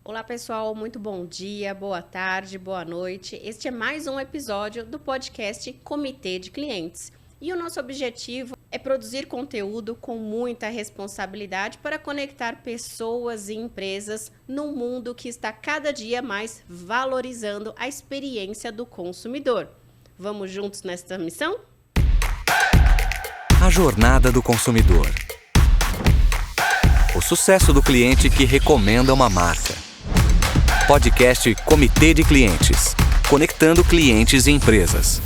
Olá, pessoal, muito bom dia, boa tarde, boa noite. Este é mais um episódio do podcast Comitê de Clientes. E o nosso objetivo é produzir conteúdo com muita responsabilidade para conectar pessoas e empresas num mundo que está cada dia mais valorizando a experiência do consumidor. Vamos juntos nesta missão? A jornada do consumidor. O sucesso do cliente que recomenda uma marca. Podcast Comitê de Clientes. Conectando clientes e empresas.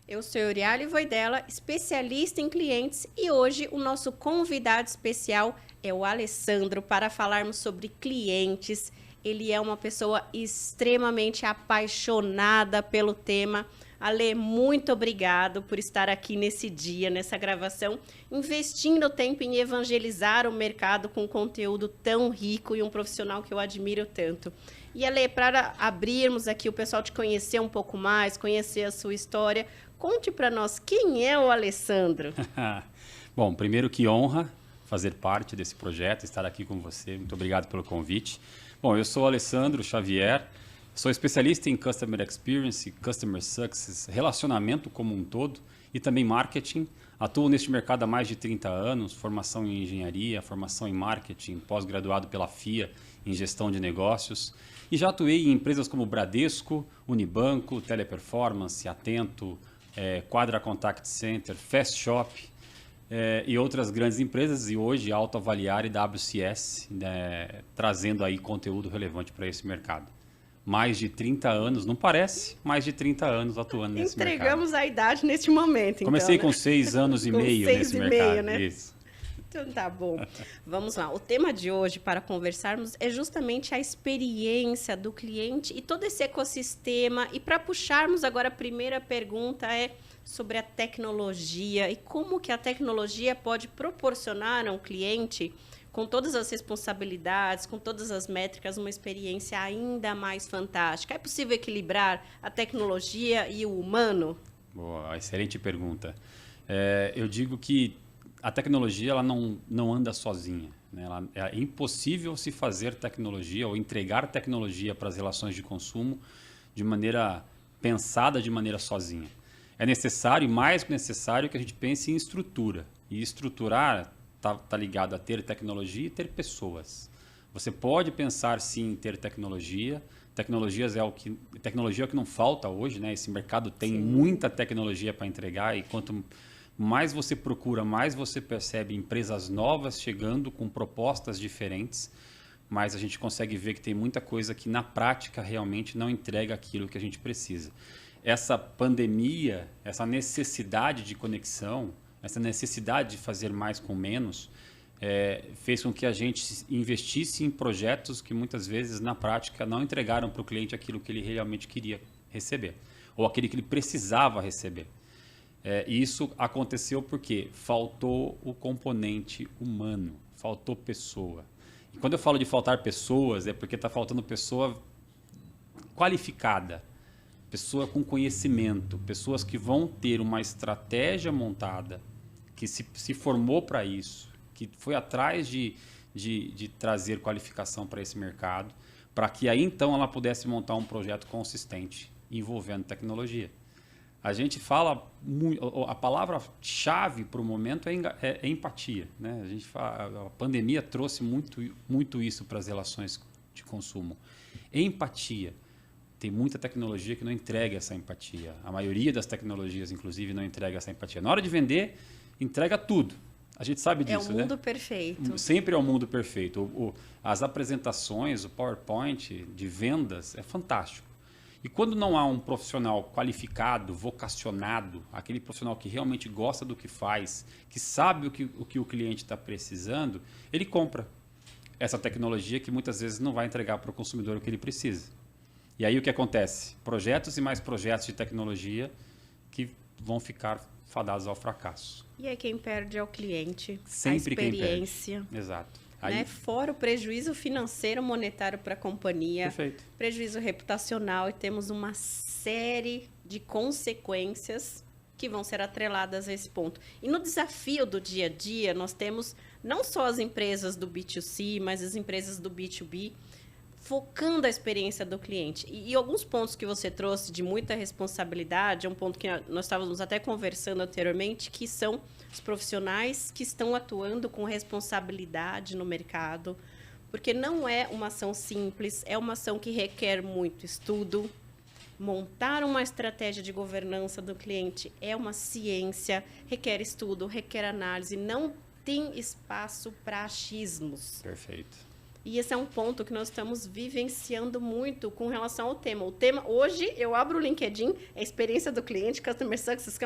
Eu sou Euriale Voidella, especialista em clientes, e hoje o nosso convidado especial é o Alessandro para falarmos sobre clientes. Ele é uma pessoa extremamente apaixonada pelo tema. Ale, muito obrigado por estar aqui nesse dia, nessa gravação, investindo tempo em evangelizar o mercado com conteúdo tão rico e um profissional que eu admiro tanto. E Ale, para abrirmos aqui o pessoal te conhecer um pouco mais, conhecer a sua história, conte para nós quem é o Alessandro. Bom, primeiro que honra fazer parte desse projeto, estar aqui com você. Muito obrigado pelo convite. Bom, eu sou o Alessandro Xavier, sou especialista em Customer Experience, Customer Success, relacionamento como um todo e também marketing. Atuo neste mercado há mais de 30 anos, formação em engenharia, formação em marketing, pós-graduado pela FIA em gestão de negócios. E já atuei em empresas como Bradesco, Unibanco, Teleperformance, Atento, Quadra Contact Center, Fast Shop e outras grandes empresas. E hoje Autoavaliar e WCS, trazendo aí conteúdo relevante para esse mercado. Mais de 30 anos, não parece, mais de 30 anos atuando nesse mercado. Entregamos a idade neste momento, Comecei então, né? com 6 anos e meio nesse mercado. Né? Isso. Então tá bom. Vamos lá. O tema de hoje para conversarmos é justamente a experiência do cliente e todo esse ecossistema. E para puxarmos agora, a primeira pergunta é sobre a tecnologia e como que a tecnologia pode proporcionar a um cliente, com todas as responsabilidades, com todas as métricas, uma experiência ainda mais fantástica. É possível equilibrar a tecnologia e o humano? Boa, excelente pergunta. Eu digo que a tecnologia ela não anda sozinha, né? É impossível se fazer tecnologia ou entregar tecnologia para as relações de consumo de maneira pensada, de maneira sozinha. É necessário, mais que necessário, que a gente pense em estrutura. E estruturar está ligado a ter tecnologia e ter pessoas. Você pode pensar sim em ter tecnologia. Tecnologia é o que não falta hoje, né? Esse mercado tem muita tecnologia para entregar, e quanto mais você procura, mais você percebe empresas novas chegando com propostas diferentes, mais a gente consegue ver que tem muita coisa que na prática realmente não entrega aquilo que a gente precisa. Essa pandemia, essa necessidade de conexão, essa necessidade de fazer mais com menos, fez com que a gente investisse em projetos que muitas vezes na prática não entregaram para o cliente aquilo que ele realmente queria receber, ou aquele que ele precisava receber. E isso aconteceu porque faltou o componente humano, faltou pessoa. E quando eu falo de faltar pessoas, é porque está faltando pessoa qualificada, pessoa com conhecimento, pessoas que vão ter uma estratégia montada, que se formou para isso, que foi atrás de trazer qualificação para esse mercado, para que aí então ela pudesse montar um projeto consistente envolvendo tecnologia. A gente fala, a palavra-chave para o momento é empatia, né? A gente fala, a pandemia trouxe muito isso para as relações de consumo. Empatia. Tem muita tecnologia que não entrega essa empatia. A maioria das tecnologias, inclusive, não entrega essa empatia. Na hora de vender, entrega tudo. A gente sabe disso, né? É o mundo perfeito. Sempre é o mundo perfeito. As apresentações, o PowerPoint de vendas é fantástico. E quando não há um profissional qualificado, vocacionado, aquele profissional que realmente gosta do que faz, que sabe o que o cliente está precisando, ele compra essa tecnologia que muitas vezes não vai entregar para o consumidor o que ele precisa. E aí o que acontece? Projetos e mais projetos de tecnologia que vão ficar fadados ao fracasso. E aí quem perde é o cliente, Sempre a experiência. Quem perde. Exato. Né? Aí, Fora o prejuízo financeiro monetário para a companhia, perfeito. prejuízo reputacional, e temos uma série de consequências que vão ser atreladas a esse ponto. E no desafio do dia a dia, nós temos não só as empresas do B2C, mas as empresas do B2B, focando a experiência do cliente. E alguns pontos que você trouxe de muita responsabilidade, é um ponto que nós estávamos até conversando anteriormente, que são os profissionais que estão atuando com responsabilidade no mercado, porque não é uma ação simples, é uma ação que requer muito estudo. Montar uma estratégia de governança do cliente é uma ciência, requer estudo, requer análise, não tem espaço para achismos. Perfeito. E esse é um ponto que nós estamos vivenciando muito com relação ao tema. O tema, hoje, eu abro o LinkedIn, é a experiência do cliente, Customer Success,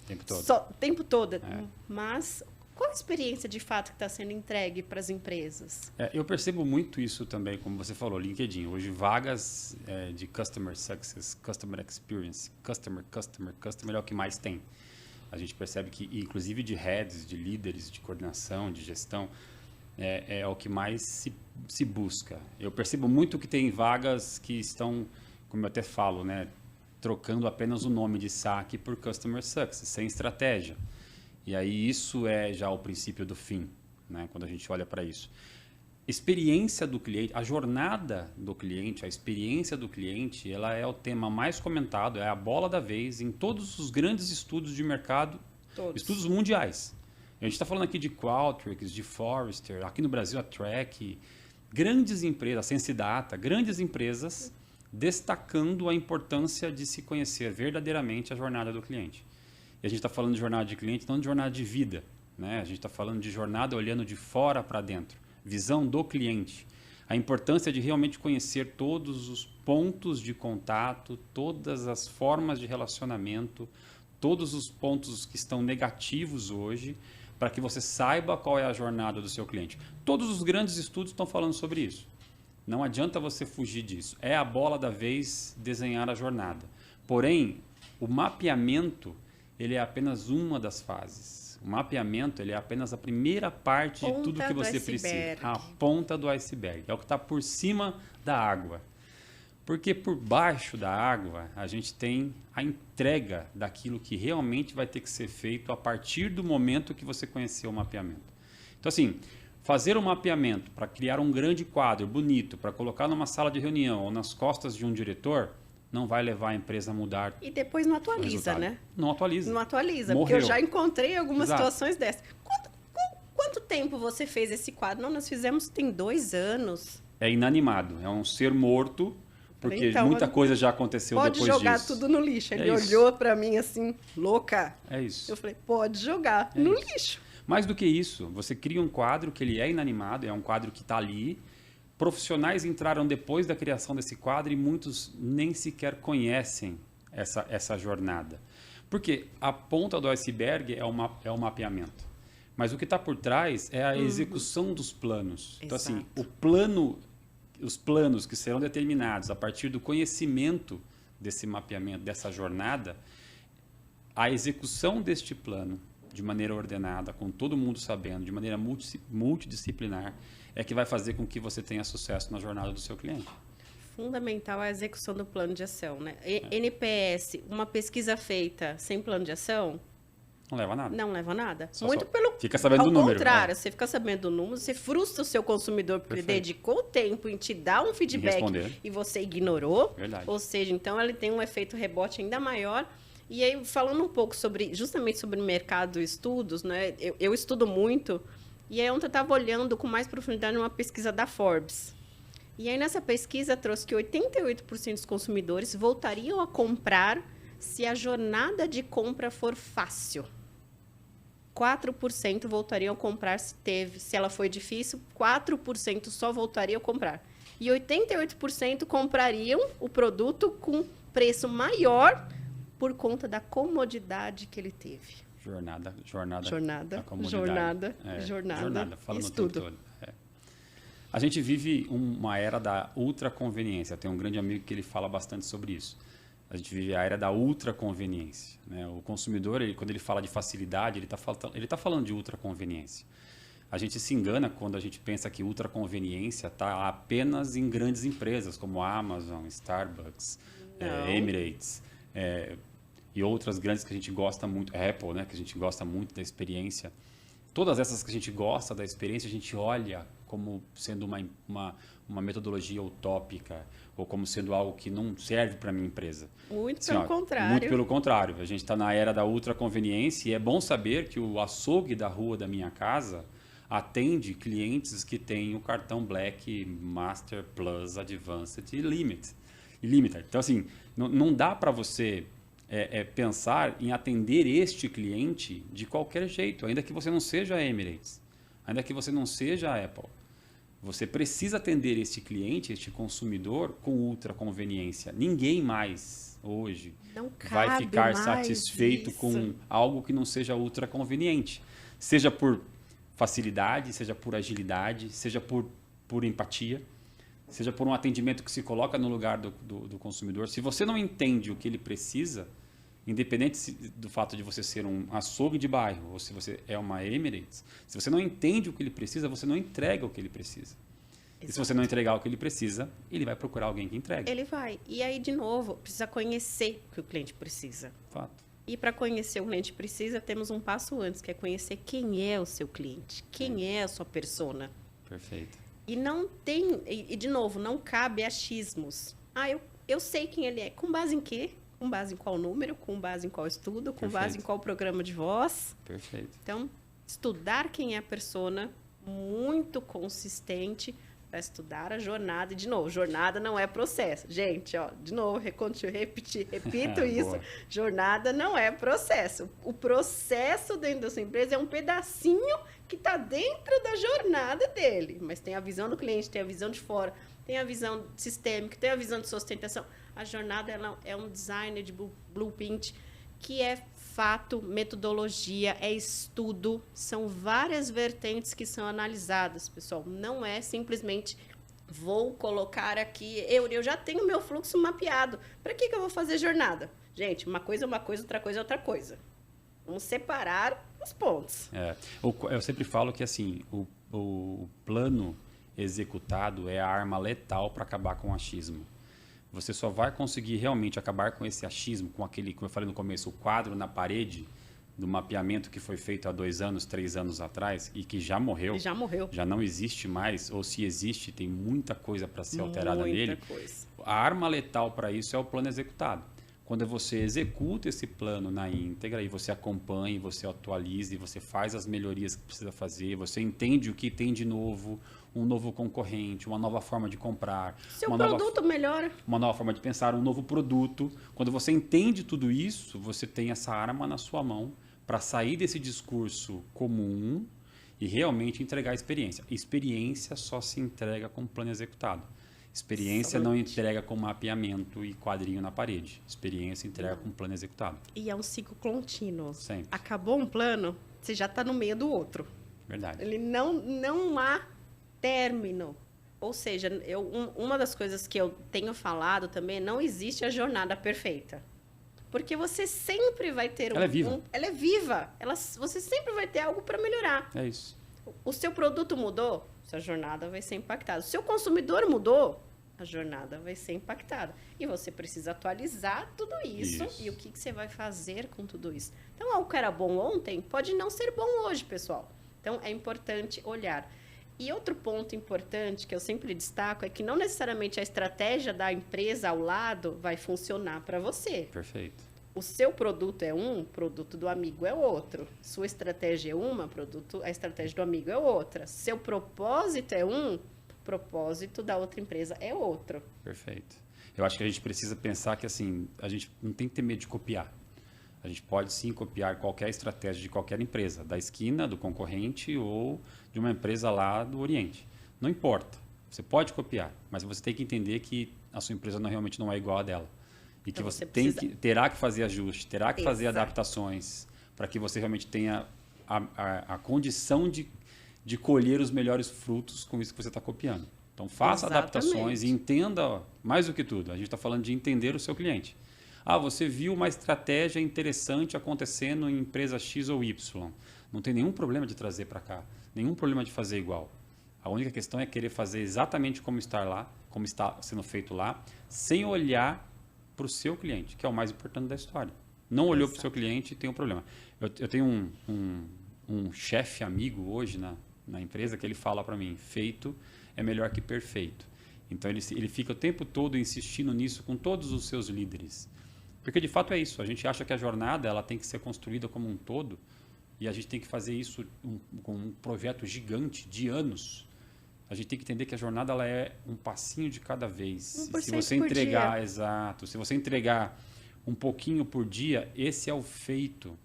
Tempo todo. Tempo todo. Mas qual a experiência de fato que está sendo entregue para as empresas? Eu percebo muito isso também, como você falou, LinkedIn. Hoje, vagas de Customer Success, Customer Experience, Customer é o que mais tem. A gente percebe que, inclusive de heads, de líderes, de coordenação, de gestão, é o que mais se busca. Eu percebo muito que tem vagas que estão, como eu até falo, né, trocando apenas o nome de saque por Customer Success, sem estratégia. E aí isso é já o princípio do fim, né, quando a gente olha para isso. Experiência do cliente, a jornada do cliente, a experiência do cliente, ela é o tema mais comentado, é a bola da vez em todos os grandes estudos de mercado, estudos mundiais. A gente está falando aqui de Qualtrics, de Forrester, aqui no Brasil a Track, grandes empresas, a Sensidata, grandes empresas destacando a importância de se conhecer verdadeiramente a jornada do cliente. E a gente está falando de jornada de cliente, não de jornada de vida, né? A gente está falando de jornada olhando de fora para dentro, visão do cliente. A importância de realmente conhecer todos os pontos de contato, todas as formas de relacionamento, todos os pontos que estão negativos hoje, para que você saiba qual é a jornada do seu cliente. Todos os grandes estudos estão falando sobre isso. Não adianta você fugir disso. É a bola da vez desenhar a jornada. Porém, o mapeamento ele é apenas uma das fases. O mapeamento ele é apenas a primeira parte de tudo que você precisa. A ponta do iceberg. É o que está por cima da água. Porque por baixo da água, a gente tem a entrega daquilo que realmente vai ter que ser feito a partir do momento que você conheceu o mapeamento. Então, assim, fazer um mapeamento para criar um grande quadro bonito, para colocar numa sala de reunião ou nas costas de um diretor, não vai levar a empresa a mudar. E depois não atualiza, né? Não atualiza. Não atualiza, Morreu. porque eu já encontrei algumas Exato. situações dessas. Quanto tempo você fez esse quadro? Não, nós fizemos tem 2 anos. É inanimado, é um ser morto, porque então, muita coisa já aconteceu depois disso. Pode jogar tudo no lixo. Ele olhou para mim assim, louca. É isso. Eu falei, pode jogar no lixo. Mais do que isso, você cria um quadro que ele é inanimado, é um quadro que está ali. Profissionais entraram depois da criação desse quadro e muitos nem sequer conhecem essa jornada. Porque a ponta do iceberg é o mapeamento. Mas o que está por trás é a execução dos planos. Então, assim, os planos que serão determinados a partir do conhecimento desse mapeamento, dessa jornada, a execução deste plano de maneira ordenada, com todo mundo sabendo, de maneira multidisciplinar, é que vai fazer com que você tenha sucesso na jornada do seu cliente. Fundamental a execução do plano de ação, né? NPS, uma pesquisa feita sem plano de ação, não leva a nada. Não leva a nada. Fica sabendo do número. Ao contrário, você fica sabendo do número, você frustra o seu consumidor porque ele dedicou tempo em te dar um feedback e você ignorou. Verdade. Ou seja, então ele tem um efeito rebote ainda maior. E aí, falando um pouco justamente sobre o mercado de estudos, né? Eu estudo muito, e aí ontem eu estava olhando com mais profundidade uma pesquisa da Forbes. E aí nessa pesquisa trouxe que 88% dos consumidores voltariam a comprar se a jornada de compra for fácil. 4% voltariam a comprar se ela foi difícil, 4% só voltariam a comprar. E 88% comprariam o produto com preço maior por conta da comodidade que ele teve. Jornada, falando estudo. Todo. A gente vive uma era da ultraconveniência. Tem um grande amigo que ele fala bastante sobre isso. A gente vive a era da ultraconveniência, né? O consumidor, quando ele fala de facilidade, ele está falando de ultraconveniência. A gente se engana quando a gente pensa que ultraconveniência está apenas em grandes empresas, como Amazon, Starbucks, Emirates. e outras grandes que a gente gosta muito, a Apple, né, que a gente gosta muito da experiência. Todas essas que a gente gosta da experiência, a gente olha como sendo uma metodologia utópica ou como sendo algo que não serve para a minha empresa. Muito Assim, pelo contrário. Muito pelo contrário. A gente está na era da ultra conveniência e é bom saber que o açougue da rua da minha casa atende clientes que têm o cartão Black, Master, Plus, Advanced e Limited. Então, assim, não dá para você pensar em atender este cliente de qualquer jeito, ainda que você não seja a Emirates, ainda que você não seja a Apple. Você precisa atender este cliente, este consumidor, com ultra conveniência. Ninguém mais hoje vai ficar satisfeito com algo que não seja ultra conveniente. Seja por facilidade, seja por agilidade, seja por empatia, seja por um atendimento que se coloca no lugar do consumidor. Se você não entende o que ele precisa, independente do fato de você ser um açougue de bairro ou se você é uma Emirates, se você não entende o que ele precisa, você não entrega o que ele precisa. Exato. E se você não entregar o que ele precisa, ele vai procurar alguém que entregue. Ele vai. E aí, de novo, precisa conhecer o que o cliente precisa. Fato. E para conhecer o cliente precisa, temos um passo antes, que é conhecer quem é o seu cliente, quem é a sua persona. Perfeito. E não tem, e de novo, não cabe achismos. Eu sei quem ele é. Com base em quê? Com base em qual número? Com base em qual estudo? Com base em qual programa de voz? Perfeito. Então, estudar quem é a persona, muito consistente para estudar a jornada. E, de novo, jornada não é processo. Gente, ó, de novo, repito isso. Jornada não é processo. O processo dentro da sua empresa é um pedacinho que está dentro da jornada dele. Mas tem a visão do cliente, tem a visão de fora, tem a visão sistêmica, tem a visão de sustentação. A jornada ela é um design de blueprint que é fato, metodologia, é estudo. São várias vertentes que são analisadas, pessoal. Não é simplesmente vou colocar aqui... Eu já tenho meu fluxo mapeado. Para que eu vou fazer jornada? Gente, uma coisa é uma coisa, outra coisa é outra coisa. Vamos separar os pontos. Eu sempre falo que assim, o plano executado é a arma letal para acabar com o achismo. Você só vai conseguir realmente acabar com esse achismo, com aquele, como eu falei no começo, o quadro na parede do mapeamento que foi feito há 2 anos, 3 anos atrás e que já morreu. Já morreu. Já não existe mais, ou se existe, tem muita coisa para ser alterada nele. Coisa. A arma letal para isso é o plano executado. Quando você executa esse plano na íntegra e você acompanha, você atualiza, e você faz as melhorias que precisa fazer, você entende o que tem de novo, um novo concorrente, uma nova forma de comprar. Seu produto melhora. Uma nova forma de pensar, um novo produto. Quando você entende tudo isso, você tem essa arma na sua mão para sair desse discurso comum e realmente entregar a experiência. Experiência só se entrega com plano executado. Experiência não entrega com mapeamento e quadrinho na parede. Experiência entrega com plano executado. E é um ciclo contínuo. Sempre. Acabou um plano, você já está no meio do outro. Verdade. Ele não há término. Ou seja, uma das coisas que eu tenho falado também, não existe a jornada perfeita. Porque você sempre vai ter Ela é viva. Ela é viva. Você sempre vai ter algo para melhorar. É isso. O seu produto mudou, sua jornada vai ser impactada. O seu consumidor mudou, a jornada vai ser impactada. E você precisa atualizar tudo isso. E o que você vai fazer com tudo isso. Então, algo que era bom ontem pode não ser bom hoje, pessoal. Então, é importante olhar. E outro ponto importante que eu sempre destaco é que não necessariamente a estratégia da empresa ao lado vai funcionar para você. Perfeito. O seu produto é um, produto do amigo é outro. Sua estratégia é uma, a estratégia do amigo é outra. Seu propósito é um, propósito da outra empresa é outro. Perfeito. Eu acho que a gente precisa pensar que assim, a gente não tem que ter medo de copiar. A gente pode sim copiar qualquer estratégia de qualquer empresa, da esquina, do concorrente ou de uma empresa lá do Oriente. Não importa. Você pode copiar, mas você tem que entender que a sua empresa realmente não é igual a dela. E que você terá que fazer ajustes, terá que fazer adaptações para que você realmente tenha a condição de colher os melhores frutos com isso que você está copiando. Então, faça adaptações e entenda, mais do que tudo, a gente está falando de entender o seu cliente. Você viu uma estratégia interessante acontecendo em empresa X ou Y. Não tem nenhum problema de trazer para cá, nenhum problema de fazer igual. A única questão é querer fazer exatamente como está sendo feito lá, sem olhar para o seu cliente, que é o mais importante da história. Não olhou para o seu cliente, tem um problema. Eu tenho um chefe amigo hoje na empresa que ele fala para mim, feito é melhor que perfeito. Então, ele fica o tempo todo insistindo nisso com todos os seus líderes. Porque, de fato, é isso. A gente acha que a jornada ela tem que ser construída como um todo e a gente tem que fazer isso com um projeto gigante de anos. A gente tem que entender que a jornada ela é um passinho de cada vez. 1% Se você por entregar, dia. exato, se você entregar um pouquinho por dia, esse é o feito.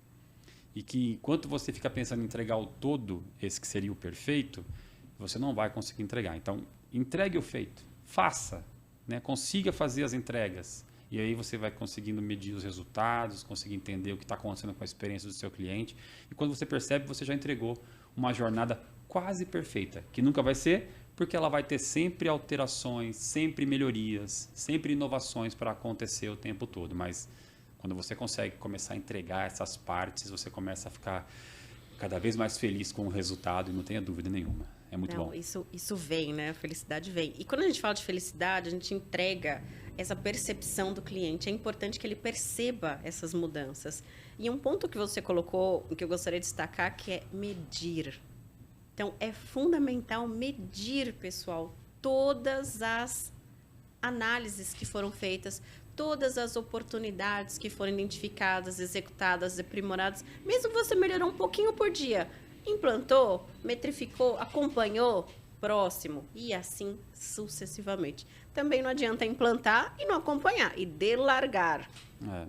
E que enquanto você fica pensando em entregar o todo, esse que seria o perfeito, você não vai conseguir entregar. Então, entregue o feito, faça, né? Consiga fazer as entregas. E aí você vai conseguindo medir os resultados, conseguir entender o que está acontecendo com a experiência do seu cliente. E quando você percebe, você já entregou uma jornada quase perfeita, que nunca vai ser, porque ela vai ter sempre alterações, sempre melhorias, sempre inovações para acontecer o tempo todo. Mas quando você consegue começar a entregar essas partes, você começa a ficar cada vez mais feliz com o resultado e não tenha dúvida nenhuma. É muito bom. Isso vem, né? A felicidade vem. E quando a gente fala de felicidade, a gente entrega essa percepção do cliente. É importante que ele perceba essas mudanças. E um ponto que você colocou, que eu gostaria de destacar, que é medir. Então, é fundamental medir, pessoal, todas as análises que foram feitas, todas as oportunidades que foram identificadas, executadas, aprimoradas. Mesmo que você melhorou um pouquinho por dia, implantou, metrificou, acompanhou, próximo e assim sucessivamente. Também não adianta implantar e não acompanhar e delargar.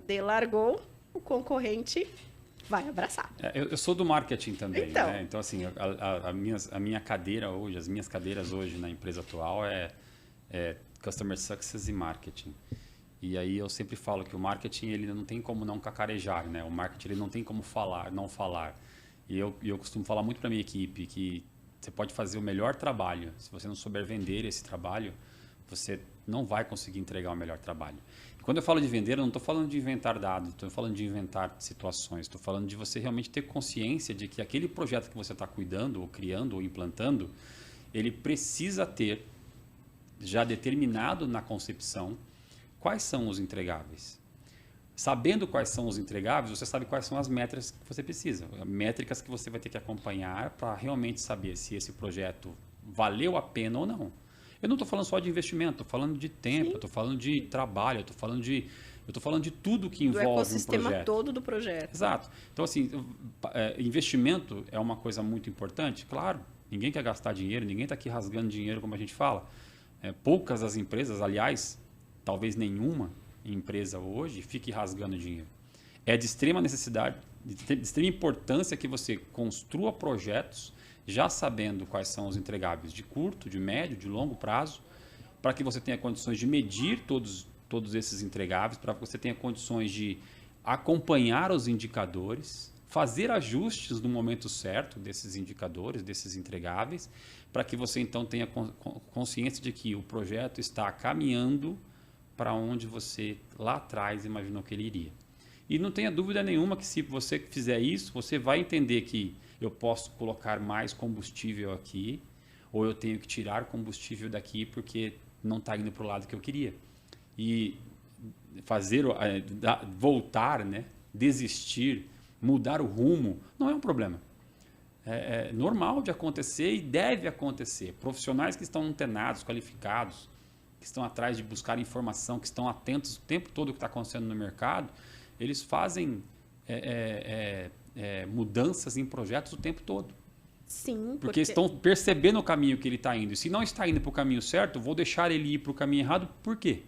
Delargou, o concorrente vai abraçar. Eu sou do marketing também, então, né? Então assim, a minha cadeira hoje, as minhas cadeiras hoje na empresa atual é Customer Success e Marketing. E aí eu sempre falo que o marketing ele não tem como não cacarejar, né? O marketing ele não tem como não falar. E eu costumo falar muito para minha equipe que você pode fazer o melhor trabalho. Se você não souber vender esse trabalho, você não vai conseguir entregar o melhor trabalho. E quando eu falo de vender, eu não estou falando de inventar dados, estou falando de inventar situações. Estou falando de você realmente ter consciência de que aquele projeto que você está cuidando, ou criando, ou implantando, ele precisa ter já determinado na concepção quais são os entregáveis. Sabendo quais são os entregáveis, você sabe quais são as métricas que você precisa. Métricas que você vai ter que acompanhar para realmente saber se esse projeto valeu a pena ou não. Eu não estou falando só de investimento, estou falando de tempo, estou falando de trabalho, estou falando de tudo que envolve um projeto. Do ecossistema todo do projeto. Exato. Então, assim, investimento é uma coisa muito importante, claro. Ninguém quer gastar dinheiro, ninguém está aqui rasgando dinheiro, como a gente fala. Poucas as empresas, aliás, talvez nenhuma empresa hoje fique rasgando dinheiro. É de extrema necessidade, de extrema importância que você construa projetos já sabendo quais são os entregáveis de curto, de médio, de longo prazo, para que você tenha condições de medir todos esses entregáveis, para que você tenha condições de acompanhar os indicadores, fazer ajustes no momento certo desses indicadores, desses entregáveis, para que você então tenha consciência de que o projeto está caminhando para onde você lá atrás imaginou que ele iria. E não tenha dúvida nenhuma que se você fizer isso, você vai entender que eu posso colocar mais combustível aqui, ou eu tenho que tirar combustível daqui porque não está indo para o lado que eu queria. E voltar, né? Desistir, mudar o rumo, não é um problema. É normal de acontecer e deve acontecer. Profissionais que estão antenados, qualificados, que estão atrás de buscar informação, que estão atentos o tempo todo ao que está acontecendo no mercado, eles fazem mudanças em projetos o tempo todo. Sim, porque estão percebendo o caminho que ele está indo. E se não está indo para o caminho certo, vou deixar ele ir para o caminho errado, por quê?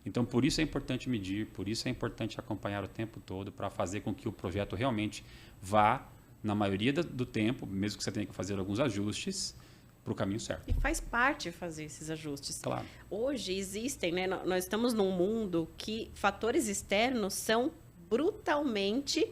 Então, por isso é importante medir, por isso é importante acompanhar o tempo todo para fazer com que o projeto realmente vá, na maioria do tempo, mesmo que você tenha que fazer alguns ajustes, para o caminho certo. E faz parte fazer esses ajustes. Claro. Hoje existem, né? Nós estamos num mundo que fatores externos são brutalmente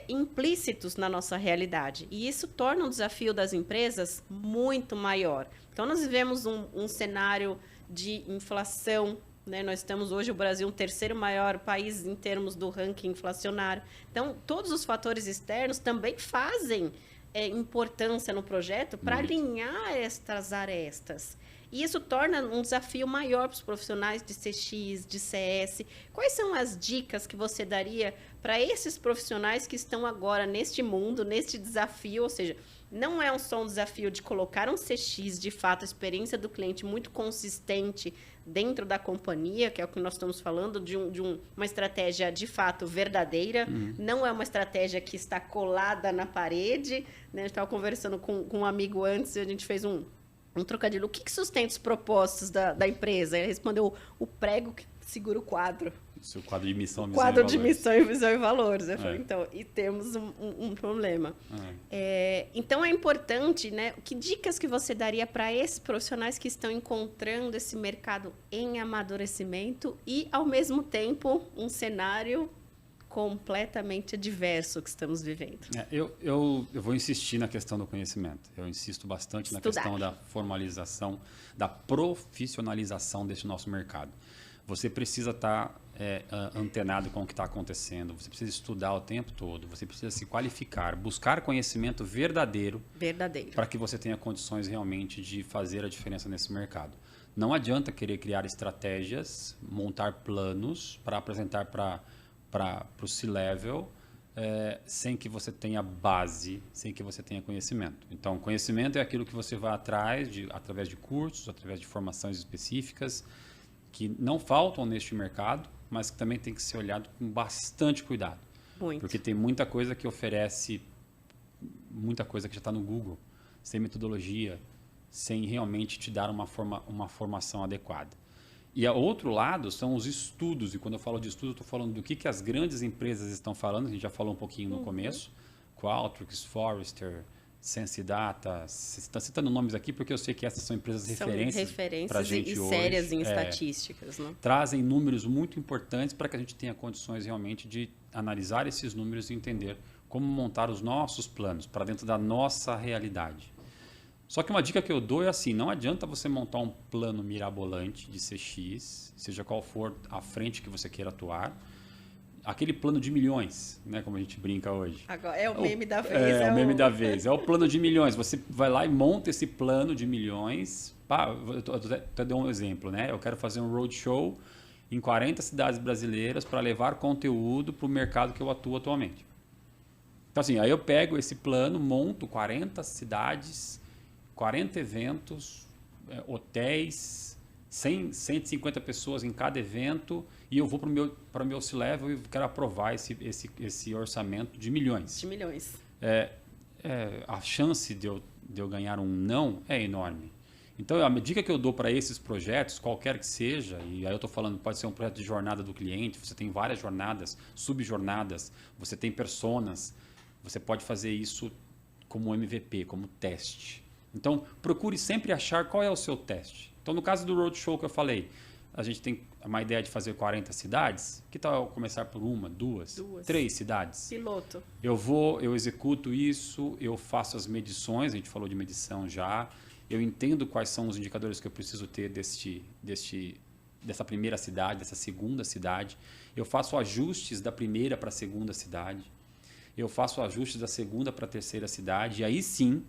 implícitos na nossa realidade. E isso torna o desafio das empresas muito maior. Então, nós vivemos um cenário de inflação, né? Nós estamos hoje, o Brasil, o terceiro maior país em termos do ranking inflacionário. Então, todos os fatores externos também fazem importância no projeto para alinhar estas arestas. E isso torna um desafio maior para os profissionais de CX, de CS. Quais são as dicas que você daria para esses profissionais que estão agora neste mundo, neste desafio? Ou seja, não é só um desafio de colocar um CX, de fato, a experiência do cliente muito consistente dentro da companhia, que é o que nós estamos falando, de uma estratégia de fato verdadeira. Não é uma estratégia que está colada na parede. Né? A gente estava conversando com um amigo antes e a gente fez um trocadilho. O que sustenta os propósitos da empresa? Ele respondeu: o prego que segura o quadro. Seu quadro de missão, visão quadro de missão, visão e valores. Eu falei, então, e temos um problema. Então, é importante, né? Que dicas que você daria para esses profissionais que estão encontrando esse mercado em amadurecimento e, ao mesmo tempo, um cenário completamente diverso que estamos vivendo? Eu vou insistir na questão do conhecimento. Eu insisto bastante na questão da formalização, da profissionalização desse nosso mercado. Você precisa estar antenado com o que está acontecendo, você precisa estudar o tempo todo, você precisa se qualificar, buscar conhecimento verdadeiro. Para que você tenha condições realmente de fazer a diferença nesse mercado. Não adianta querer criar estratégias, montar planos para apresentar para o C-Level sem que você tenha base, sem que você tenha conhecimento. Então, conhecimento é aquilo que você vai atrás, através de cursos, através de formações específicas, que não faltam neste mercado, mas que também tem que ser olhado com bastante cuidado. Muito. Porque tem muita coisa que oferece, muita coisa que já está no Google, sem metodologia, sem realmente te dar uma formação adequada. E o outro lado são os estudos, e quando eu falo de estudo, eu estou falando do que as grandes empresas estão falando, a gente já falou um pouquinho no começo, Qualtrics, Forrester, SenseData, está citando nomes aqui porque eu sei que essas são empresas referências para a gente hoje. Sérias em estatísticas. Né? Trazem números muito importantes para que a gente tenha condições realmente de analisar esses números e entender como montar os nossos planos para dentro da nossa realidade. Só que uma dica que eu dou é assim, não adianta você montar um plano mirabolante de CX, seja qual for a frente que você queira atuar, aquele plano de milhões, né, como a gente brinca hoje. Agora, é o meme da vez. É o meme da vez. É o plano de milhões. Você vai lá e monta esse plano de milhões. Eu até dou um exemplo, né? Eu quero fazer um roadshow em 40 cidades brasileiras para levar conteúdo para o mercado que eu atuo atualmente. Então, assim, aí eu pego esse plano, monto 40 cidades, 40 eventos, hotéis, 150 pessoas em cada evento, e eu vou para o meu C-Level e quero aprovar esse orçamento de milhões. De milhões. A chance de eu ganhar um não é enorme. Então, a dica que eu dou para esses projetos, qualquer que seja, e aí eu estou falando, pode ser um projeto de jornada do cliente, você tem várias jornadas, subjornadas, você tem personas, você pode fazer isso como MVP, como teste. Então, procure sempre achar qual é o seu teste. Então, no caso do Roadshow que eu falei, a gente tem uma ideia de fazer 40 cidades. Que tal eu começar por 1, 2, 3 cidades? Piloto. Eu executo isso, eu faço as medições, a gente falou de medição já. Eu entendo quais são os indicadores que eu preciso ter dessa primeira cidade, dessa segunda cidade. Eu faço ajustes da primeira para a segunda cidade. Eu faço ajustes da segunda para a terceira cidade. E aí sim,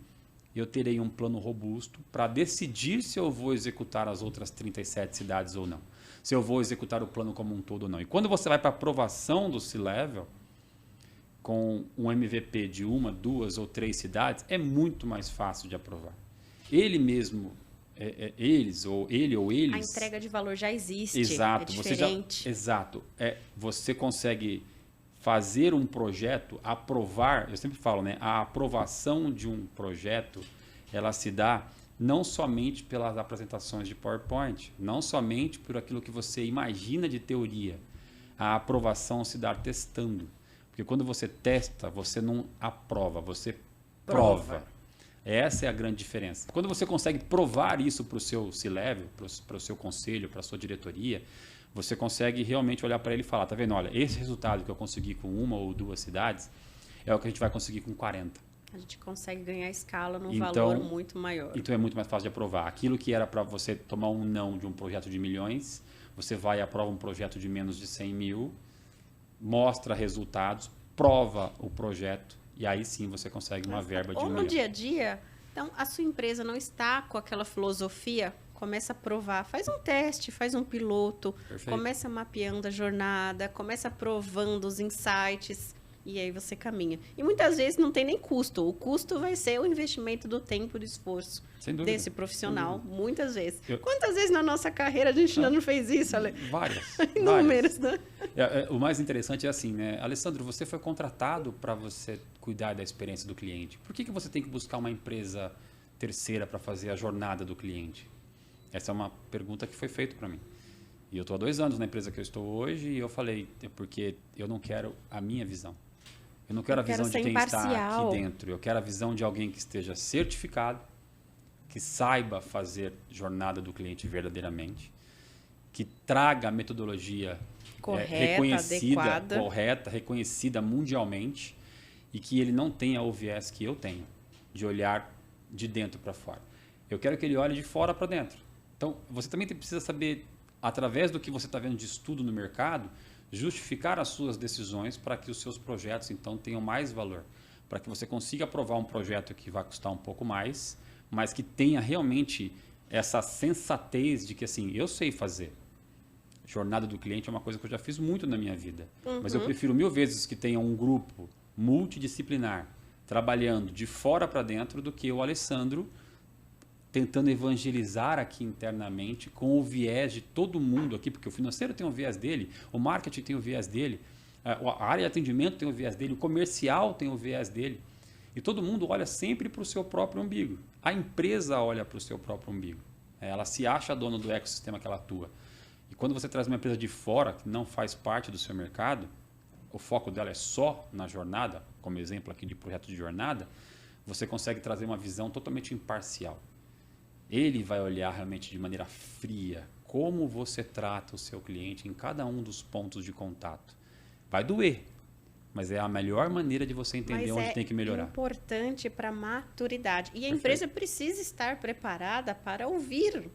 eu terei um plano robusto para decidir se eu vou executar as outras 37 cidades ou não. Se eu vou executar o plano como um todo ou não. E quando você vai para a aprovação do C-Level, com um MVP de 1, 2 ou 3 cidades, é muito mais fácil de aprovar. Ele mesmo, eles ou eles... A entrega de valor já existe. Exato. É diferente. Você consegue fazer um projeto, aprovar, eu sempre falo, né? A aprovação de um projeto, ela se dá não somente pelas apresentações de PowerPoint, não somente por aquilo que você imagina de teoria. A aprovação se dá testando. Porque quando você testa, você não aprova, você prova. Essa é a grande diferença. Quando você consegue provar isso para o seu C-Level, para o seu conselho, para a sua diretoria, você consegue realmente olhar para ele e falar, tá vendo? Olha, esse resultado que eu consegui com 1 ou 2 cidades é o que a gente vai conseguir com 40. A gente consegue ganhar escala num valor muito maior. Então é muito mais fácil de aprovar. Aquilo que era para você tomar um não de um projeto de milhões, você vai e aprova um projeto de menos de 100 mil, mostra resultados, prova o projeto E aí sim você consegue uma verba de Ou R$ 1 no milhão. dia a dia, então a sua empresa não está com aquela filosofia, começa a provar, faz um teste, faz um piloto, Perfeito. começa mapeando a jornada, começa provando os insights e aí você caminha. E muitas vezes não tem nem custo, o custo vai ser o investimento do tempo e do esforço Sem dúvida. desse profissional, Sem muitas vezes. Eu- Quantas vezes na nossa carreira a gente ainda não fez isso, Ale? Várias. Inúmeras, né? O mais interessante é assim, né? Alessandro, você foi contratado para você cuidar da experiência do cliente. Por que você tem que buscar uma empresa terceira para fazer a jornada do cliente? Essa é uma pergunta que foi feita para mim. E eu estou há 2 anos na empresa que eu estou hoje e eu falei, é porque eu não quero a minha visão. Eu não quero a visão de ser quem está imparcial. aqui dentro. Eu quero a visão de alguém que esteja certificado, que saiba fazer jornada do cliente verdadeiramente, que traga a metodologia Correta, reconhecida, adequada. correta, reconhecida mundialmente e que ele não tenha o viés que eu tenho, de olhar de dentro para fora. Eu quero que ele olhe de fora para dentro. Então, você também precisa saber, através do que você está vendo de estudo no mercado, justificar as suas decisões para que os seus projetos, então, tenham mais valor. Para que você consiga aprovar um projeto que vai custar um pouco mais, mas que tenha realmente essa sensatez de que, assim, eu sei fazer. Jornada do cliente é uma coisa que eu já fiz muito na minha vida. Mas eu prefiro 1000 vezes que tenha um grupo multidisciplinar trabalhando de fora para dentro do que o Alessandro tentando evangelizar aqui internamente com o viés de todo mundo aqui, porque o financeiro tem o viés dele, o marketing tem o viés dele, a área de atendimento tem o viés dele, o comercial tem o viés dele. E todo mundo olha sempre para o seu próprio umbigo. A empresa olha para o seu próprio umbigo. Ela se acha dona do ecossistema que ela atua. E quando você traz uma empresa de fora, que não faz parte do seu mercado, o foco dela é só na jornada, como exemplo aqui de projeto de jornada, você consegue trazer uma visão totalmente imparcial. Ele vai olhar realmente de maneira fria como você trata o seu cliente em cada um dos pontos de contato. Vai doer, mas é a melhor maneira de você entender onde tem que melhorar. É importante para a maturidade. E a Perfeito. empresa precisa estar preparada para ouvir.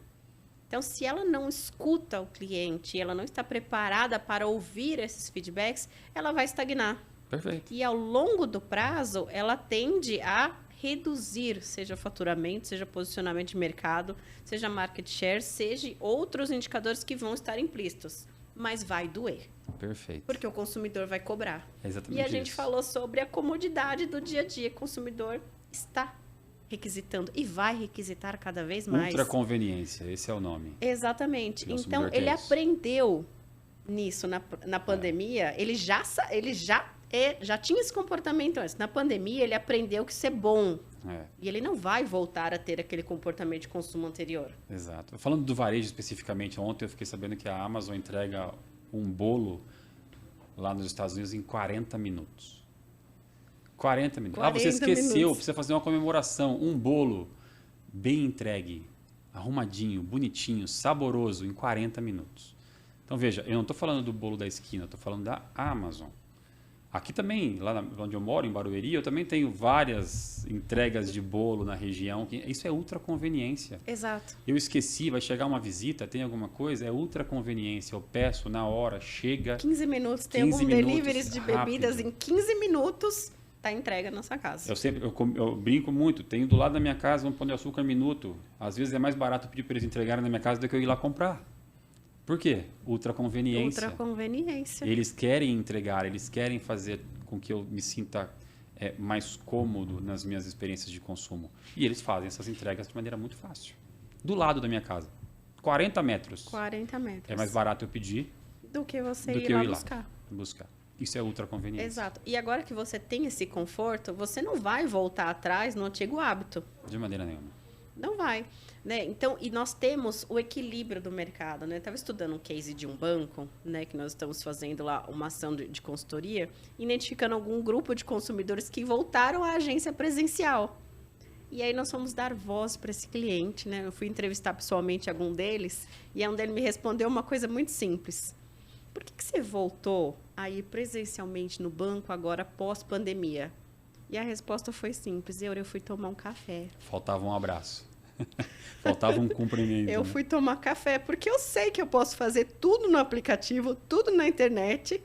Então, se ela não escuta o cliente, ela não está preparada para ouvir esses feedbacks, ela vai estagnar. Perfeito. E ao longo do prazo, ela tende a reduzir, seja faturamento, seja posicionamento de mercado, seja market share, seja outros indicadores que vão estar implícitos. Mas vai doer, Perfeito. porque o consumidor vai cobrar. É exatamente E a gente isso. falou sobre a comodidade do dia a dia. O consumidor está requisitando e vai requisitar cada vez mais. Ultraconveniência, esse é o nome. Exatamente. O consumidor Então, quer ele isso. aprendeu nisso na pandemia. Ele já tinha esse comportamento antes. Na pandemia, ele aprendeu que isso é bom. E ele não vai voltar a ter aquele comportamento de consumo anterior. Exato. Falando do varejo especificamente, ontem eu fiquei sabendo que a Amazon entrega um bolo lá nos Estados Unidos em 40 minutos. 40 minutos. 40 você esqueceu, minutos. precisa fazer uma comemoração. Um bolo bem entregue, arrumadinho, bonitinho, saboroso, em 40 minutos. Então, veja, eu não estou falando do bolo da esquina, eu estou falando da Amazon. Aqui também, lá onde eu moro, em Barueri, eu também tenho várias entregas de bolo na região. Isso é ultra conveniência. Exato. Eu esqueci, vai chegar uma visita, tem alguma coisa, é ultra conveniência. Eu peço na hora, chega. 15 minutos. Tem 15 algum minutos, deliveries de bebidas rápido. em 15 minutos, tá entrega na sua casa. Eu brinco muito, tenho do lado da minha casa um pão de açúcar minuto. Às vezes é mais barato pedir para eles entregarem na minha casa do que eu ir lá comprar. Por quê? Ultra conveniência. Ultra conveniência. Eles querem entregar, eles querem fazer com que eu me sinta mais cômodo nas minhas experiências de consumo. E eles fazem essas entregas de maneira muito fácil. Do lado da minha casa. 40 metros. 40 metros. É mais barato eu pedir do que você do ir que eu lá ir lá buscar. buscar. Isso é ultra conveniência. Exato. E agora que você tem esse conforto, você não vai voltar atrás no antigo hábito. De maneira nenhuma. Não vai, né? Então, e nós temos o equilíbrio do mercado, né? Estava estudando um case de um banco, né? Que nós estamos fazendo lá uma ação de consultoria, identificando algum grupo de consumidores que voltaram à agência presencial. E aí nós fomos dar voz para esse cliente, né? Eu fui entrevistar pessoalmente algum deles e um deles me respondeu uma coisa muito simples. Por que você voltou a ir presencialmente no banco agora pós-pandemia? E a resposta foi simples. Eu fui tomar um café. Faltava um abraço. Faltava um cumprimento. Eu né? fui tomar café, porque eu sei que eu posso fazer tudo no aplicativo, tudo na internet,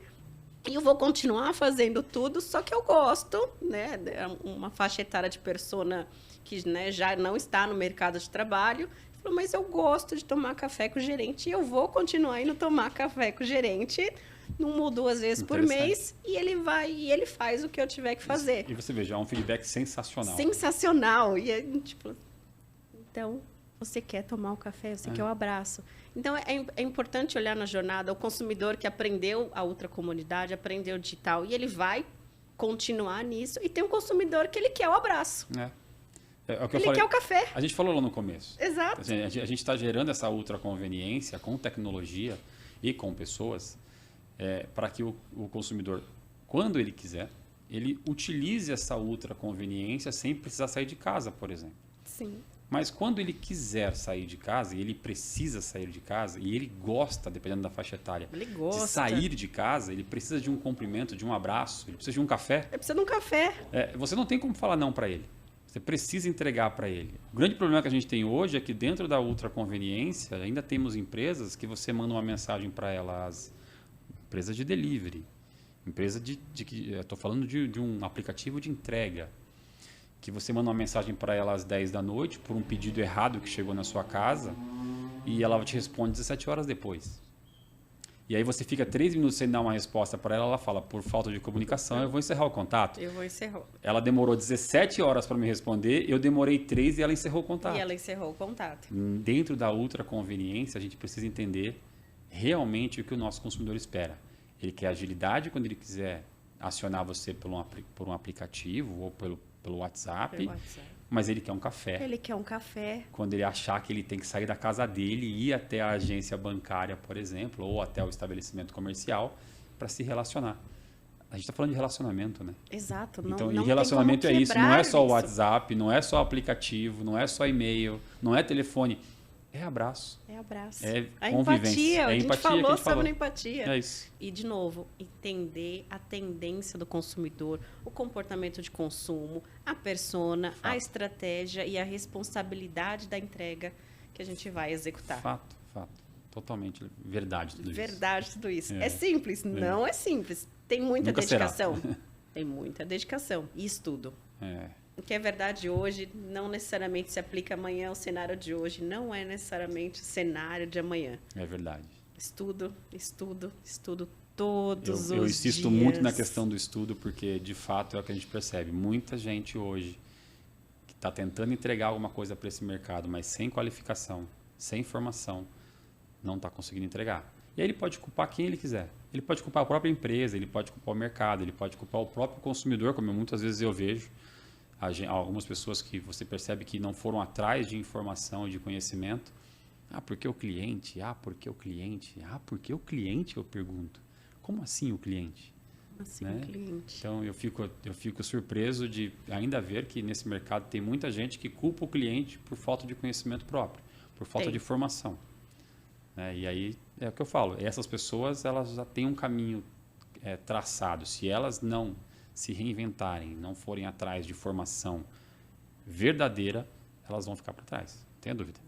E eu vou continuar fazendo tudo, só que eu gosto, né? Uma faixa etária de persona que, né, já não está no mercado de trabalho. Falou, mas eu gosto de tomar café com o gerente e eu vou continuar indo tomar café com o gerente, uma ou duas vezes por mês, e ele faz o que eu tiver que fazer. E você veja, é um feedback sensacional. Sensacional. E é, tipo, então, você quer tomar o café, você quer o abraço. Então, é importante olhar na jornada o consumidor que aprendeu a ultracomunidade, aprendeu o digital, e ele vai continuar nisso. E tem um consumidor que ele quer o abraço. É o que eu Ele falei. quer o café. A gente falou lá no começo. Exato. A gente está gerando essa ultraconveniência com tecnologia e com pessoas para que o consumidor, quando ele quiser, ele utilize essa ultraconveniência sem precisar sair de casa, por exemplo. Sim. Mas quando ele quiser sair de casa, e ele precisa sair de casa, e ele gosta, dependendo da faixa etária, Ele gosta. de sair de casa, ele precisa de um cumprimento, de um abraço, ele precisa de um café. Ele precisa de um café. Você não tem como falar não para ele. Você precisa entregar para ele. O grande problema que a gente tem hoje é que dentro da ultraconveniência, ainda temos empresas que você manda uma mensagem para elas, empresa de delivery, empresa estou falando de um aplicativo de entrega, que você manda uma mensagem para ela às 10 da noite por um pedido errado que chegou na sua casa e ela te responde 17 horas depois. E aí você fica 3 minutos sem dar uma resposta para ela, ela fala, por falta de comunicação, eu vou encerrar o contato. Eu vou encerrar. Ela demorou 17 horas para me responder, eu demorei 3 e ela encerrou o contato. E ela encerrou o contato. Dentro da ultraconveniência, a gente precisa entender realmente o que o nosso consumidor espera. Ele quer agilidade quando ele quiser acionar você por um aplicativo ou pelo WhatsApp, mas ele quer um café. Ele quer um café. Quando ele achar que ele tem que sair da casa dele e ir até a agência bancária, por exemplo, ou até o estabelecimento comercial para se relacionar. A gente está falando de relacionamento, né? Exato. Então, não e relacionamento tem como é isso. Não é só o isso. WhatsApp, não é só aplicativo, não é só e-mail, não é telefone. É abraço. É abraço. É a convivência. Empatia. A gente empatia que a falou gente falou. sobre empatia. É isso. E, de novo, entender a tendência do consumidor, o comportamento de consumo, a persona, a estratégia e a responsabilidade da entrega que a gente vai executar. Fato. Totalmente verdade tudo isso. Verdade tudo isso. É simples? Não é simples. Tem muita Nunca dedicação. será. Tem muita dedicação e estudo. É. O que é verdade hoje não necessariamente se aplica amanhã. O cenário de hoje não é necessariamente o cenário de amanhã. É verdade. Estudo todos os dias. Eu insisto muito na questão do estudo, porque, de fato, é o que a gente percebe. Muita gente hoje que está tentando entregar alguma coisa para esse mercado, mas sem qualificação, sem formação, não está conseguindo entregar. E aí ele pode culpar quem ele quiser. Ele pode culpar a própria empresa, ele pode culpar o mercado, ele pode culpar o próprio consumidor, como muitas vezes eu vejo. Algumas pessoas que você percebe que não foram atrás de informação e de conhecimento. Porque o cliente? Porque o cliente? Porque o cliente, eu pergunto. Como assim o cliente? Assim, né? o cliente. Então, eu fico surpreso de ainda ver que nesse mercado tem muita gente que culpa o cliente por falta de conhecimento próprio, por falta de formação. Né? E aí, é o que eu falo, essas pessoas elas já têm um caminho traçado. Se elas não se reinventarem, não forem atrás de formação verdadeira, elas vão ficar para trás. Tenha dúvida.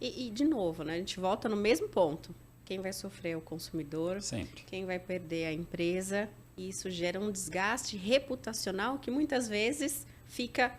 E, de novo, né, a gente volta no mesmo ponto. Quem vai sofrer é o consumidor. Sempre. Quem vai perder é a empresa. E isso gera um desgaste reputacional que muitas vezes fica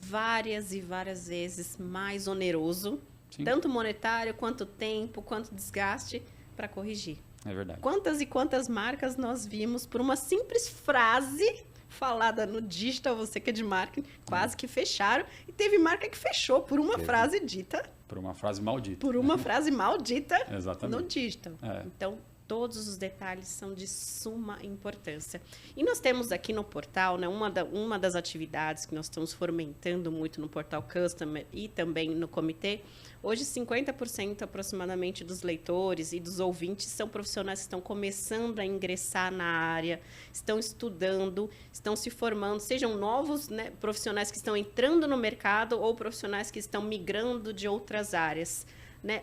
várias e várias vezes mais oneroso. Sim. Tanto monetário, quanto tempo, quanto desgaste para corrigir. É verdade. Quantas e quantas marcas nós vimos por uma simples frase falada no digital, você que é de marketing, quase que fecharam. E teve marca que fechou por uma frase dita. Por uma frase maldita. Por uma frase maldita Exatamente. No digital. Então, todos os detalhes são de suma importância. E nós temos aqui no portal, né, uma das atividades que nós estamos fomentando muito no portal Customer e também no comitê. Hoje, 50% aproximadamente dos leitores e dos ouvintes são profissionais que estão começando a ingressar na área, estão estudando, estão se formando, sejam novos, né, profissionais que estão entrando no mercado ou profissionais que estão migrando de outras áreas. Né?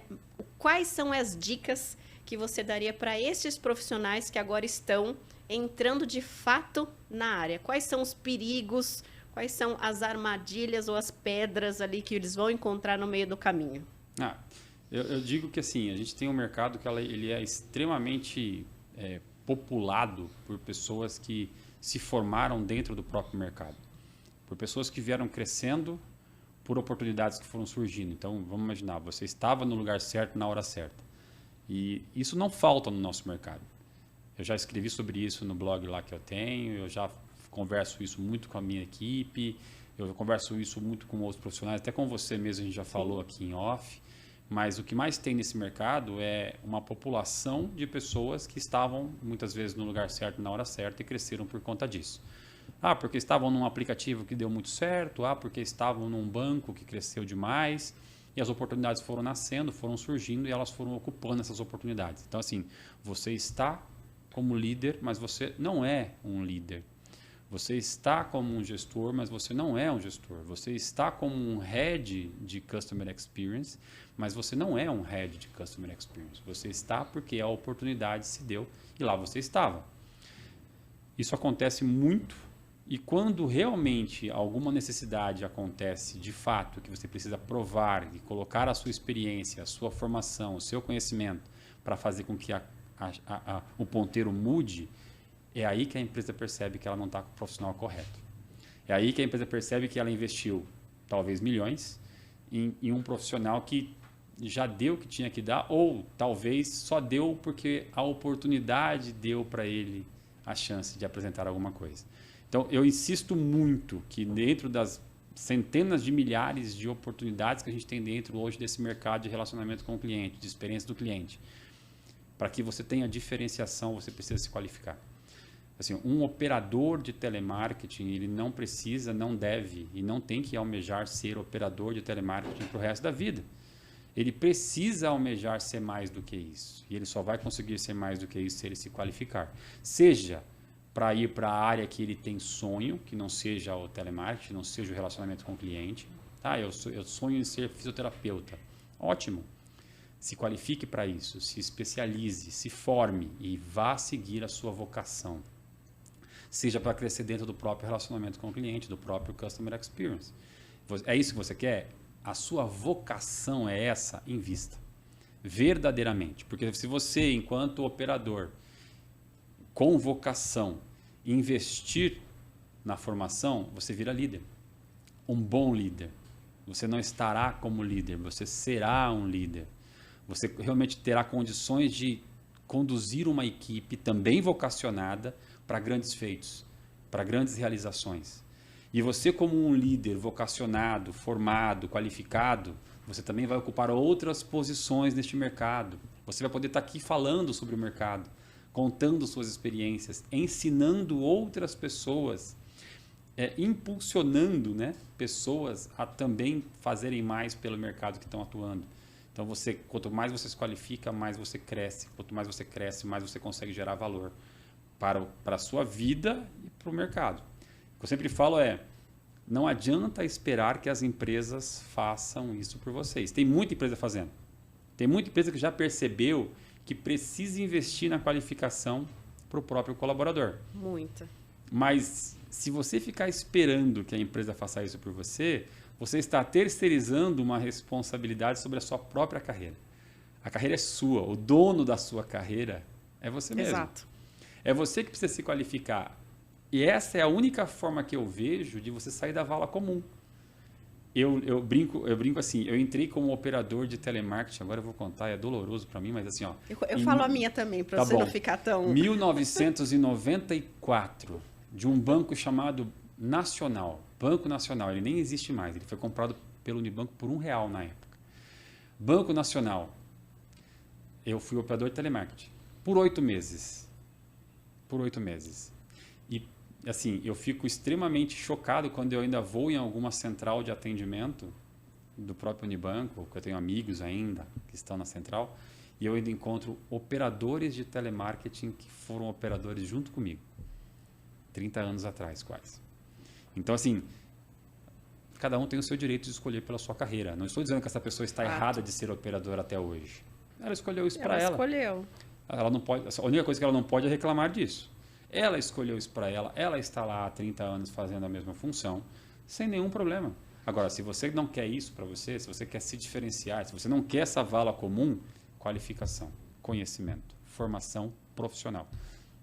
Quais são as dicas que você daria para esses profissionais que agora estão entrando de fato na área? Quais são os perigos? Quais são as armadilhas ou as pedras ali que eles vão encontrar no meio do caminho? Eu digo que assim, a gente tem um mercado que ele é extremamente populado por pessoas que se formaram dentro do próprio mercado, por pessoas que vieram crescendo por oportunidades que foram surgindo. Então, vamos imaginar, você estava no lugar certo na hora certa. E isso não falta no nosso mercado. Eu já escrevi sobre isso no blog lá que eu tenho, eu já converso isso muito com a minha equipe, eu converso isso muito com outros profissionais, até com você mesmo a gente já falou aqui em off. Mas o que mais tem nesse mercado é uma população de pessoas que estavam muitas vezes no lugar certo na hora certa e cresceram por conta disso. Ah, porque estavam num aplicativo que deu muito certo, porque estavam num banco que cresceu demais, e as oportunidades foram nascendo, foram surgindo e elas foram ocupando essas oportunidades. Então, assim, você está como líder, mas você não é um líder. Você está como um gestor, mas você não é um gestor. Você está como um head de Customer Experience, mas você não é um head de Customer Experience. Você está porque a oportunidade se deu e lá você estava. Isso acontece muito e quando realmente alguma necessidade acontece de fato, que você precisa provar e colocar a sua experiência, a sua formação, o seu conhecimento para fazer com que o ponteiro mude, é aí que a empresa percebe que ela não está com o profissional correto. É aí que a empresa percebe que ela investiu talvez milhões em um profissional que já deu o que tinha que dar ou talvez só deu porque a oportunidade deu para ele a chance de apresentar alguma coisa. Então, eu insisto muito que dentro das centenas de milhares de oportunidades que a gente tem dentro hoje desse mercado de relacionamento com o cliente, de experiência do cliente, para que você tenha diferenciação, você precisa se qualificar. Assim, um operador de telemarketing, ele não precisa, não deve e não tem que almejar ser operador de telemarketing para o resto da vida. Ele precisa almejar ser mais do que isso. E ele só vai conseguir ser mais do que isso se ele se qualificar. Seja para ir para a área que ele tem sonho, que não seja o telemarketing, não seja o relacionamento com o cliente. Tá? Eu sonho em ser fisioterapeuta. Ótimo. Se qualifique para isso, se especialize, se forme e vá seguir a sua vocação. Seja para crescer dentro do próprio relacionamento com o cliente, do próprio Customer Experience. É isso que você quer? A sua vocação é essa? Invista. Verdadeiramente. Porque se você, enquanto operador, com vocação, investir na formação, você vira líder. Um bom líder. Você não estará como líder, você será um líder. Você realmente terá condições de conduzir uma equipe também vocacionada para grandes feitos, para grandes realizações. E você, como um líder vocacionado, formado, qualificado, você também vai ocupar outras posições neste mercado. Você vai poder estar aqui falando sobre o mercado, contando suas experiências, ensinando outras pessoas, impulsionando, né, pessoas a também fazerem mais pelo mercado que estão atuando. Então, quanto mais você se qualifica, mais você cresce. Quanto mais você cresce, mais você consegue gerar valor para a sua vida e para o mercado. O que eu sempre falo não adianta esperar que as empresas façam isso por vocês. Tem muita empresa fazendo. Tem muita empresa que já percebeu que precisa investir na qualificação para o próprio colaborador. Muita. Mas se você ficar esperando que a empresa faça isso por você, você está terceirizando uma responsabilidade sobre a sua própria carreira. A carreira é sua, o dono da sua carreira é você mesmo. Exato. É você que precisa se qualificar. E essa é a única forma que eu vejo de você sair da vala comum. Eu brinco assim, eu entrei como operador de telemarketing, agora eu vou contar, é doloroso para mim, mas assim, ó. Eu falo a minha também, para você não ficar tão... 1994, de um banco chamado Nacional, Banco Nacional, ele nem existe mais, ele foi comprado pelo Unibanco por R$1 na época. Banco Nacional, eu fui operador de telemarketing por 8 meses. E assim, eu fico extremamente chocado quando eu ainda vou em alguma central de atendimento do próprio Unibanco, porque eu tenho amigos ainda que estão na central, e eu ainda encontro operadores de telemarketing que foram operadores junto comigo, 30 anos atrás quase. Então, assim, cada um tem o seu direito de escolher pela sua carreira. Não estou dizendo que essa pessoa está errada de ser operadora até hoje. Ela escolheu isso para ela. Ela escolheu. Ela não pode, a única coisa que ela não pode é reclamar disso. Ela escolheu isso para ela, ela está lá há 30 anos fazendo a mesma função, sem nenhum problema. Agora, se você não quer isso para você, se você quer se diferenciar, se você não quer essa vala comum, qualificação, conhecimento, formação profissional.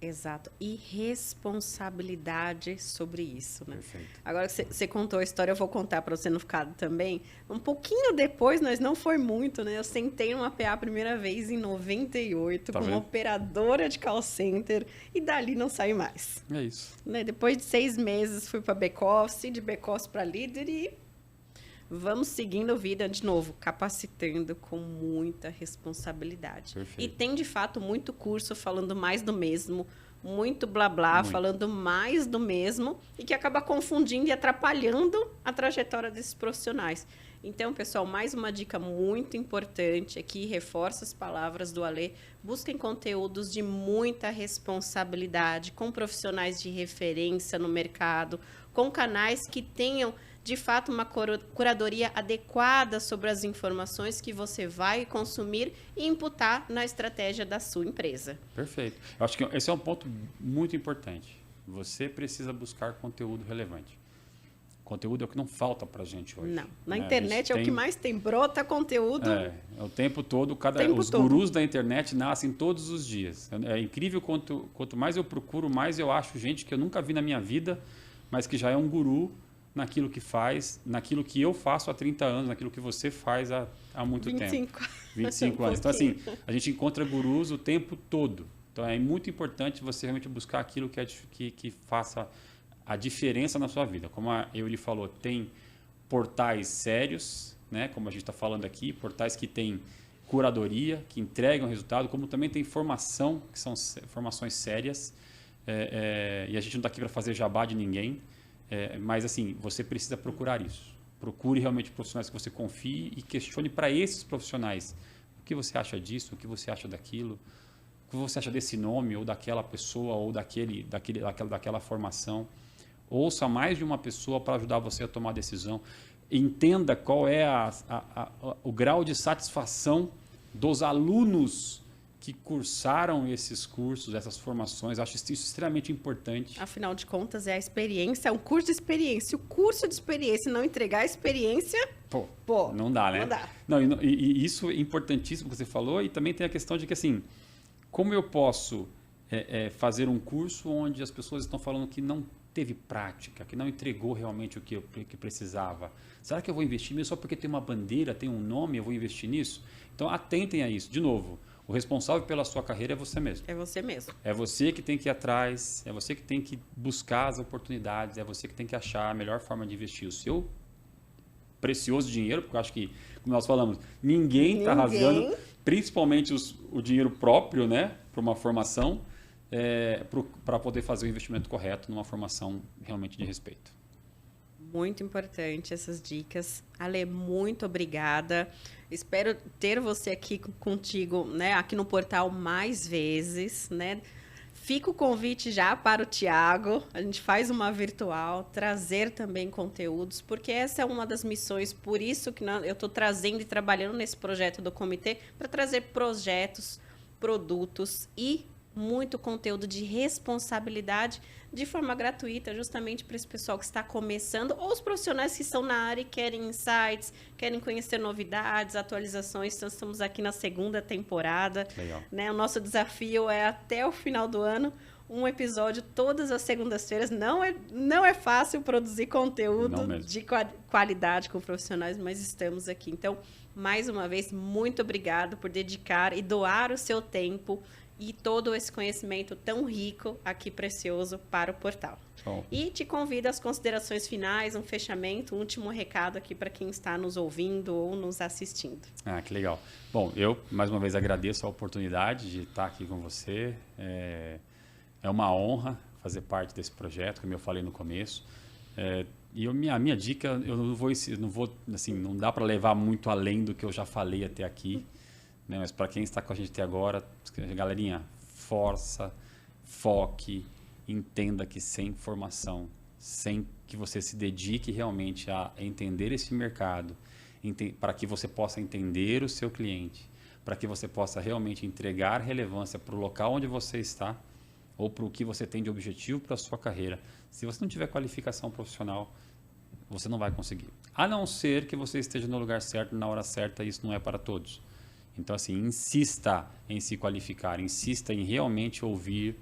Exato. E responsabilidade sobre isso, né? Perfeito. Agora que você contou a história, eu vou contar para você não ficar também. Um pouquinho depois, mas não foi muito, né? Eu sentei numa PA a primeira vez em 98, Tá como vendo? operadora de call center, e dali não saí mais. É isso. Né? Depois de 6 meses, fui para back-office, de back-office para líder e vamos seguindo vida de novo, capacitando com muita responsabilidade. Perfeito. E tem, de fato, muito curso falando mais do mesmo, muito blá blá, Muito. falando mais do mesmo, e que acaba confundindo e atrapalhando a trajetória desses profissionais. Então, pessoal, mais uma dica muito importante aqui, reforça as palavras do Alê, busquem conteúdos de muita responsabilidade, com profissionais de referência no mercado, com canais que tenham de fato, uma curadoria adequada sobre as informações que você vai consumir e imputar na estratégia da sua empresa. Perfeito. Eu acho que esse é um ponto muito importante. Você precisa buscar conteúdo relevante. Conteúdo é o que não falta para a gente hoje. Não. Na né? internet é o que mais tem, brota conteúdo. É o tempo todo. Os todo. gurus da internet nascem todos os dias. É incrível quanto mais eu procuro, mais eu acho gente que eu nunca vi na minha vida, mas que já é um guru naquilo que faz, naquilo que eu faço há 30 anos, naquilo que você faz há muito 25. tempo. 25 anos. Então, assim, a gente encontra gurus o tempo todo. Então, é muito importante você realmente buscar aquilo que faça a diferença na sua vida. Como a Eury falou, tem portais sérios, né? Como a gente está falando aqui, portais que têm curadoria, que entregam resultado, como também tem formação, que são formações sérias. E a gente não está aqui para fazer jabá de ninguém. Mas, assim, você precisa procurar isso. Procure realmente profissionais que você confie e questione para esses profissionais o que você acha disso, o que você acha daquilo, o que você acha desse nome ou daquela pessoa ou daquela formação. Ouça mais de uma pessoa para ajudar você a tomar a decisão. Entenda qual é o grau de satisfação dos alunos que cursaram esses cursos, essas formações. Acho isso extremamente importante. Afinal de contas, é a experiência, é um curso de experiência. Se o curso de experiência não entregar a experiência, Pô, não dá, né? Não dá. Não, e isso é importantíssimo que você falou. E também tem a questão de que, assim, como eu posso fazer um curso onde as pessoas estão falando que não teve prática, que não entregou realmente o que precisava? Será que eu vou investir mesmo só porque tem uma bandeira, tem um nome, eu vou investir nisso? Então, atentem a isso. De novo, o responsável pela sua carreira é você mesmo. é você mesmo. É você que tem que ir atrás, é você que tem que buscar as oportunidades, é você que tem que achar a melhor forma de investir o seu precioso dinheiro, porque eu acho que, como nós falamos, ninguém está rasgando, principalmente o dinheiro próprio, né, para uma formação, para poder fazer o investimento correto numa formação realmente de respeito. Muito importante essas dicas. Ale, muito obrigada. Espero ter você aqui contigo, né, aqui no portal mais vezes, né? Fica o convite já para o Thiago. A gente faz uma virtual, trazer também conteúdos, porque essa é uma das missões, por isso que eu estou trazendo e trabalhando nesse projeto do comitê, para trazer projetos, produtos e muito conteúdo de responsabilidade de forma gratuita, justamente para esse pessoal que está começando, ou os profissionais que estão na área e querem insights, querem conhecer novidades, atualizações. Então, estamos aqui na 2ª temporada. Legal. Né? O nosso desafio é até o final do ano, um episódio todas as segundas-feiras. Não é fácil produzir conteúdo de qualidade com profissionais, mas estamos aqui. Então, mais uma vez, muito obrigado por dedicar e doar o seu tempo e todo esse conhecimento tão rico aqui, precioso, para o portal. Bom. E te convido às considerações finais, um fechamento, um último recado aqui para quem está nos ouvindo ou nos assistindo. Que legal. Bom, eu, mais uma vez, agradeço a oportunidade de estar aqui com você. É uma honra fazer parte desse projeto, como eu falei no começo. E a minha dica, eu não vou assim, não dá para levar muito além do que eu já falei até aqui. Né? Mas para quem está com a gente até agora, galerinha, foque, entenda que sem formação, sem que você se dedique realmente a entender esse mercado, para que você possa entender o seu cliente, para que você possa realmente entregar relevância para o local onde você está ou para o que você tem de objetivo para a sua carreira. Se você não tiver qualificação profissional, você não vai conseguir. A não ser que você esteja no lugar certo, na hora certa, e isso não é para todos. Então, assim, insista em se qualificar, insista em realmente ouvir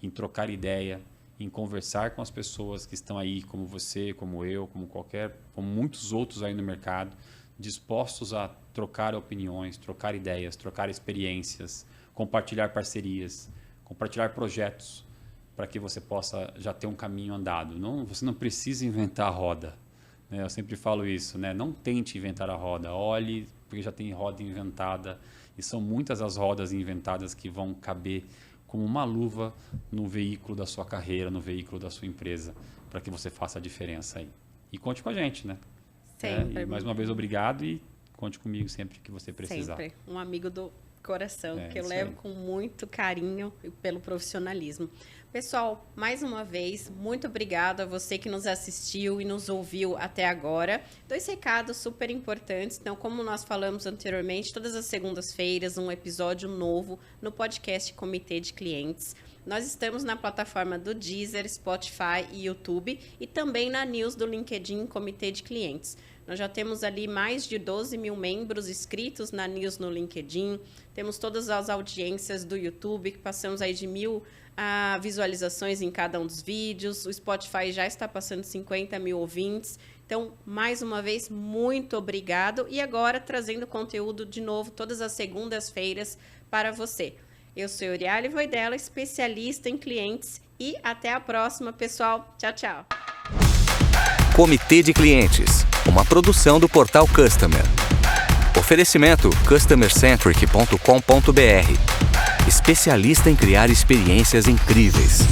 em trocar ideia, em conversar com as pessoas que estão aí, como você, como eu, como muitos outros aí no mercado, dispostos a trocar opiniões, trocar ideias, trocar experiências, compartilhar parcerias, compartilhar projetos, para que você possa já ter um caminho andado. Você não precisa inventar a roda, né? Eu sempre falo isso, né? Não tente inventar a roda, olhe, porque já tem roda inventada, e são muitas as rodas inventadas que vão caber como uma luva no veículo da sua carreira, no veículo da sua empresa, para que você faça a diferença aí. E conte com a gente, né? Sempre. E mais uma vez, obrigado, e conte comigo sempre que você precisar. Sempre. Um amigo do coração, que eu levo com muito carinho e pelo profissionalismo. Pessoal, mais uma vez, muito obrigado a você que nos assistiu e nos ouviu até agora. 2 recados super importantes. Então, como nós falamos anteriormente, todas as segundas-feiras, um episódio novo no podcast Comitê de Clientes. Nós estamos na plataforma do Deezer, Spotify e YouTube e também na news do LinkedIn Comitê de Clientes. Nós já temos ali mais de 12 mil membros inscritos na news no LinkedIn. Temos todas as audiências do YouTube, que passamos aí de 1.000 visualizações em cada um dos vídeos. O Spotify já está passando 50 mil ouvintes. Então, mais uma vez, muito obrigado. E agora, trazendo conteúdo de novo todas as segundas-feiras para você. Eu sou Euriale Voidella, especialista em clientes. E até a próxima, pessoal. Tchau, tchau. Comitê de Clientes, uma produção do Portal Customer. Oferecimento customercentric.com.br. Especialista em criar experiências incríveis.